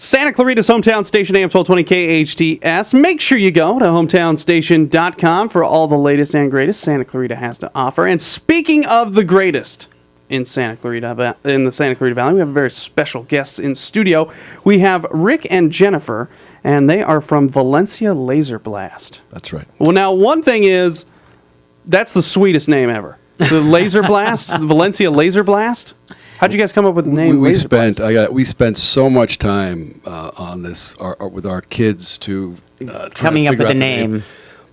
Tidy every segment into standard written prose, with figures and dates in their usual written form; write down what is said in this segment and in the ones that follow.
Santa Clarita's hometown station, AM 1220 KHTS. Make sure you go to hometownstation.com for all the latest and greatest Santa Clarita has to offer. And speaking of the greatest in Santa Clarita, in the Santa Clarita Valley, we have very special guests in studio. We have Rick and Jennifer, and they are from Valencia Laser Blast. That's right. Well, now, one thing is, that's the sweetest name ever. The Laser Blast, the Valencia Laser Blast. How'd you guys come up with the name? We spent so much time on this with our kids to coming up with a name.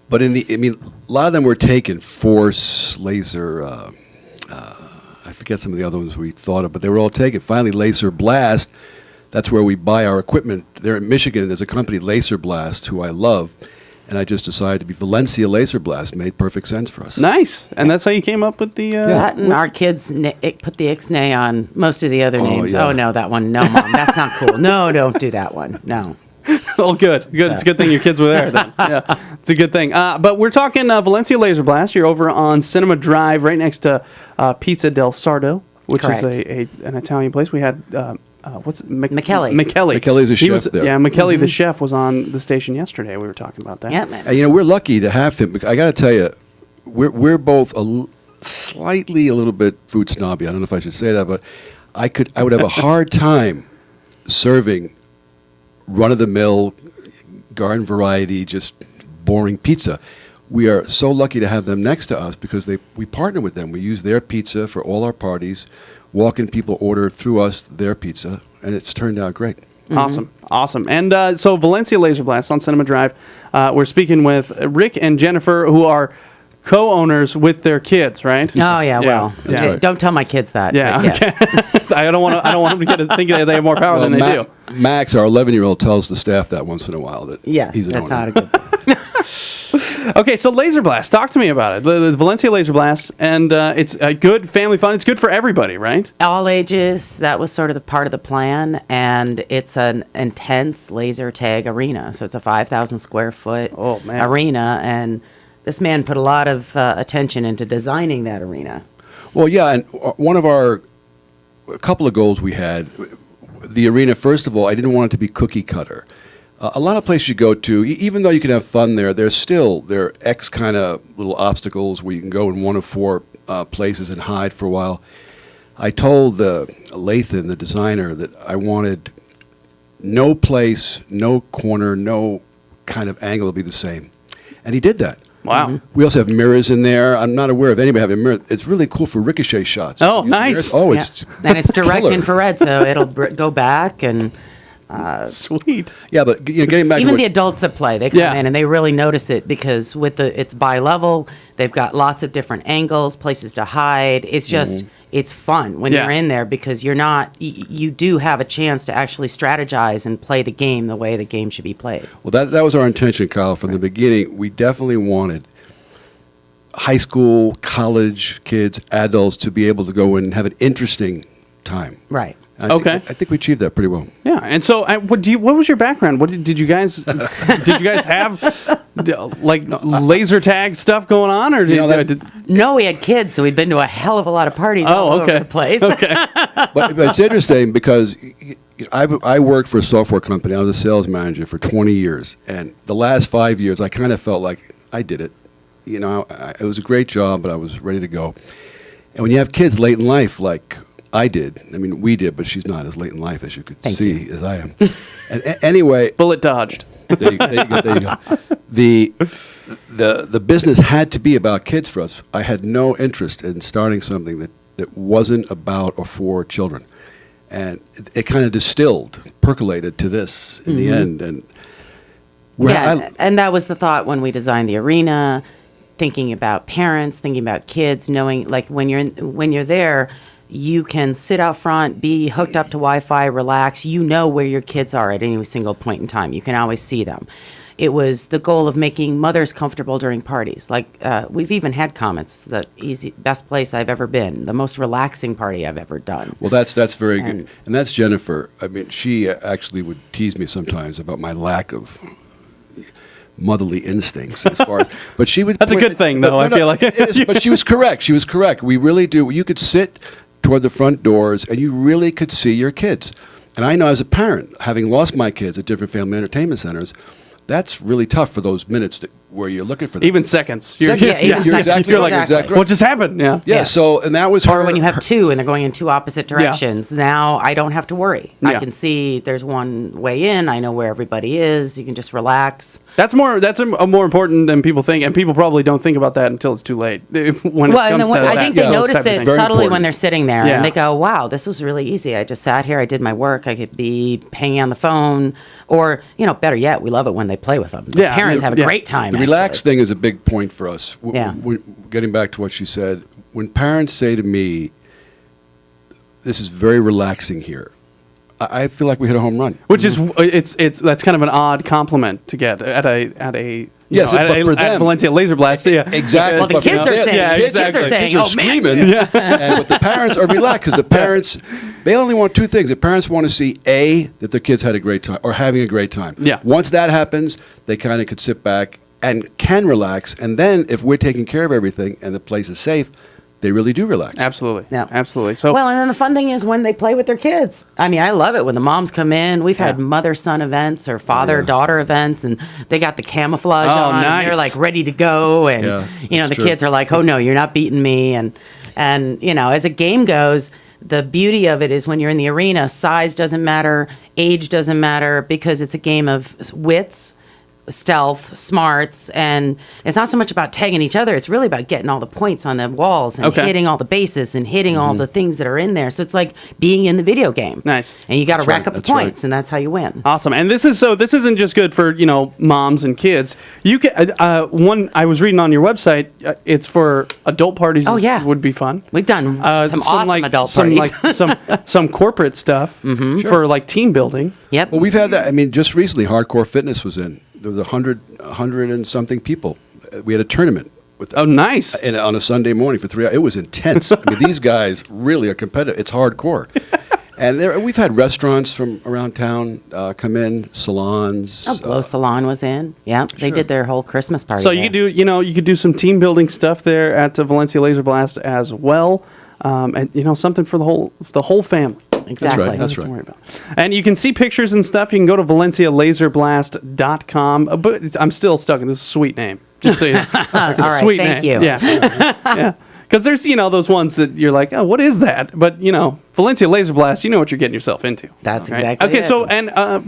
But a lot of them were taken. Force, Laser. I forget some of the other ones we thought of, but they were all taken. Finally, Laser Blast. That's where we buy our equipment. There in Michigan, there's a company, Laser Blast, who I love. And I just decided to be Valencia Laser Blast. Made perfect sense for us. Nice. And that's how you came up with the... That and our kids put the ixnay on most of the other names. Yeah. Oh, no, that one. No, Mom, that's not cool. No, don't do that one. No. Oh, good. It's a good thing your kids were there then. Yeah, it's a good thing. But we're talking Valencia Laser Blast. You're over on Cinema Drive right next to Pizza del Sardo, which Correct. is an Italian place. We had... what's it? McKelly. McKelly's a chef there. Yeah, McKelly the chef was on the station yesterday. We were talking about that. Yeah, And, we're lucky to have him. I got to tell you, we're both slightly a little bit food snobby. I don't know if I should say that, but I would have a hard time serving run-of-the-mill, garden variety, just boring pizza. We are so lucky to have them next to us because we partner with them. We use their pizza for all our parties. Walk-in people order through us their pizza, and it's turned out great. Awesome. And so Valencia Laser Blast on Cinema Drive. We're speaking with Rick and Jennifer, who are co-owners with their kids, right? Oh, yeah, well. That's right. Don't tell my kids that. Yeah. Yes. Okay. I don't want them to think that they have more power than they do. Max, our 11-year-old, tells the staff that once in a while that he's an that's owner. not a good thing. Okay, so Laser Blast. Talk to me about it. The Valencia Laser Blast, and it's a good family fun. It's good for everybody, right? All ages. That was sort of the part of the plan, and it's an intense laser tag arena. So it's a 5,000 square foot arena, and this man put a lot of attention into designing that arena. Well, yeah, and a couple of goals we had. The arena, first of all, I didn't want it to be cookie cutter. A lot of places you go to, even though you can have fun there are X kind of little obstacles where you can go in one of four places and hide for a while. I told Lathan, the designer, that I wanted no place, no corner, no kind of angle to be the same. And he did that. Wow. Mm-hmm. We also have mirrors in there. I'm not aware of anybody having a mirror. It's really cool for ricochet shots. Oh, nice. Oh, Yeah. And it's direct killer. infrared, so it'll go back and... Sweet. Yeah, but getting back Even to the adults that play, they come Yeah. in and they really notice it because it's bi-level. They've got lots of different angles, places to hide. It's just, it's fun when you're in there because you do have a chance to actually strategize and play the game the way the game should be played. Well, that was our intention, Kyle, from the beginning. We definitely wanted high school, college kids, adults to be able to go in and have an interesting time. Right. I think we achieved that pretty well. Yeah, and so what was your background? What did you guys have laser tag stuff going on, or No, we had kids, so we'd been to a hell of a lot of parties all over the place. Okay. But it's interesting because I worked for a software company. I was a sales manager for 20 years, and the last 5 years, I kind of felt like I did it. It was a great job, but I was ready to go. And when you have kids late in life, like I did. We did, but she's not as late in life as you could see as I am. And anyway, bullet dodged. There you go. The business had to be about kids for us. I had no interest in starting something that wasn't about or for children, and it kind of percolated to this in the end. And and that was the thought when we designed the arena, thinking about parents, thinking about kids, knowing like when you're there. You can sit out front, be hooked up to Wi-Fi, relax. You know where your kids are at any single point in time. You can always see them. It was the goal of making mothers comfortable during parties. Like we've even had comments, the best place I've ever been, the most relaxing party I've ever done. Well, that's very good. And that's Jennifer. She actually would tease me sometimes about my lack of motherly instincts as far as, but she would. That's a good thing, though. I feel like it is, but she was correct. We really do. You could sit toward the front doors, and you really could see your kids. And I know as a parent, having lost my kids at different family entertainment centers, that's really tough for those minutes where you're looking for them. Even seconds. Yeah, even You're seconds. exactly You're like, right. Exactly. what just happened? Yeah. Yeah. So, and that was Or her. when you have two and they're going in two opposite directions. Now I don't have to worry. Yeah. I can see there's one way in. I know where everybody is. You can just relax. That's more more important than people think, and people probably don't think about that until it's too late. When Well, it and comes then to I that, think they those notice type of it things. Very subtly important. when they're sitting there Yeah. and they go, wow, this was really easy. I just sat here. I did my work. I could be hanging on the phone. Or, better yet, we love it when they play with them. The Yeah, parents have a yeah. great time. The actually. relaxed thing is a big point for us. Yeah. Getting back to what she said, when parents say to me, "This is very relaxing here," I feel like we hit a home run. Which is that's kind of an odd compliment to get at a Yes, at but for at them- Valencia Laser Blast. Yeah, Exactly. Well, the But for kids are them- saying, Yeah, the kids exactly. are saying, Kids are oh, man. screaming, and but the parents are relaxed because the parents, they only want two things. The parents want to see that the kids had a great time or having a great time. Yeah. Once that happens, they kind of could sit back and can relax. And then if we're taking care of everything and the place is safe, they really do relax. absolutely. Yeah. Absolutely. So Well, and then the fun thing is when they play with their kids. I mean, I love it when the moms come in. We've had Yeah. mother-son events or father-daughter events, and they got the camouflage Oh, on. nice. And they're like ready to go, and Yeah, the that's true. kids are like, "Oh no, you're not beating me." And as a game goes, the beauty of it is when you're in the arena, size doesn't matter, age doesn't matter, because it's a game of wits, stealth, smarts, and it's not so much about tagging each other. It's really about getting all the points on the walls and Okay. hitting all the bases and hitting all the things that are in there. So it's like being in the video game. Nice. And you got to That's rack right, up the that's right. points, and that's how you win. awesome. And this isn't just good for moms and kids. You can one I was reading on your website. It's for adult parties. Oh, yeah. would be fun. We've done some awesome adult parties. some corporate stuff for like team building. Yep. Well, we've had that. I mean, just recently, Hardcore Fitness was in. There was 100 and something people. We had a tournament with them. Oh, nice. And on a Sunday morning for 3 hours. It was intense. I mean, these guys really are competitive. It's hardcore. And we've had restaurants from around town come in, salons. Oh, Glow Salon was in. Yeah, they Sure. did their whole Christmas party. So there. you could do some team building stuff there at Valencia Laser Blast as well, and something for the whole family. Exactly. right, that's Nothing to right. worry about. And you can see pictures and stuff. You can go to valencialaserblast.com. But I'm still stuck in this sweet name. Just so you know. It's a All right, sweet thank name. you. Yeah. Yeah. Because there's those ones that you're like, oh, what is that? But Valencia Laser Blast, you know what you're getting yourself into. That's right? exactly Okay. it. So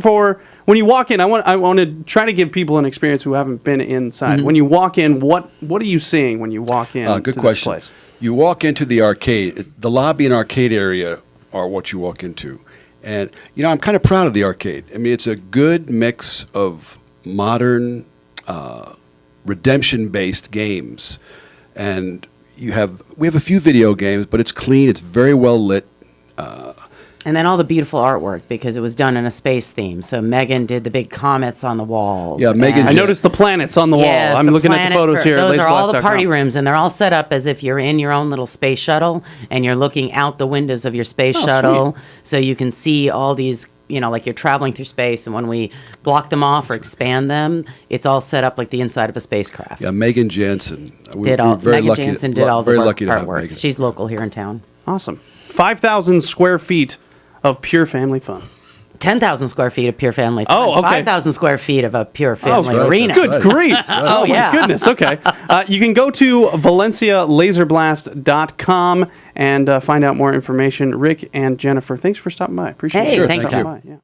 for when you walk in, I want to try to give people an experience who haven't been inside. When you walk in, what are you seeing when you walk in? Good to question. This place? You walk into the arcade. The lobby and arcade area are what you walk into. And, I'm kind of proud of the arcade. I mean, it's a good mix of modern, redemption-based games. And we have a few video games, but it's clean. It's very well lit. And then all the beautiful artwork because it was done in a space theme. So Megan did the big comets on the walls. Yeah, Megan I Yeah. noticed the planets on the wall. Yes, I'm the looking at the planet photos here. at Those are all the laserblast.com. party rooms, and they're all set up as if you're in your own little space shuttle, and you're looking out the windows of your space Oh, shuttle, so you can see all these. Like you're traveling through space, and when we block them off or expand them, it's all set up like the inside of a spacecraft. Yeah, Megan Jansen. Megan Jansen did all the very work, lucky to have artwork. Megan. She's local here in town. Awesome. 5,000 square feet of pure family fun. 10,000 square feet of pure family. Oh, okay. 5,000 square feet of a pure family right, arena. that's Good right. grief. Oh, yeah. my goodness. Okay. You can go to valencialaserblast.com and find out more information. Rick and Jennifer, thanks for stopping by. Appreciate Hey, it. thanks, Stopping Scott. by. Yeah.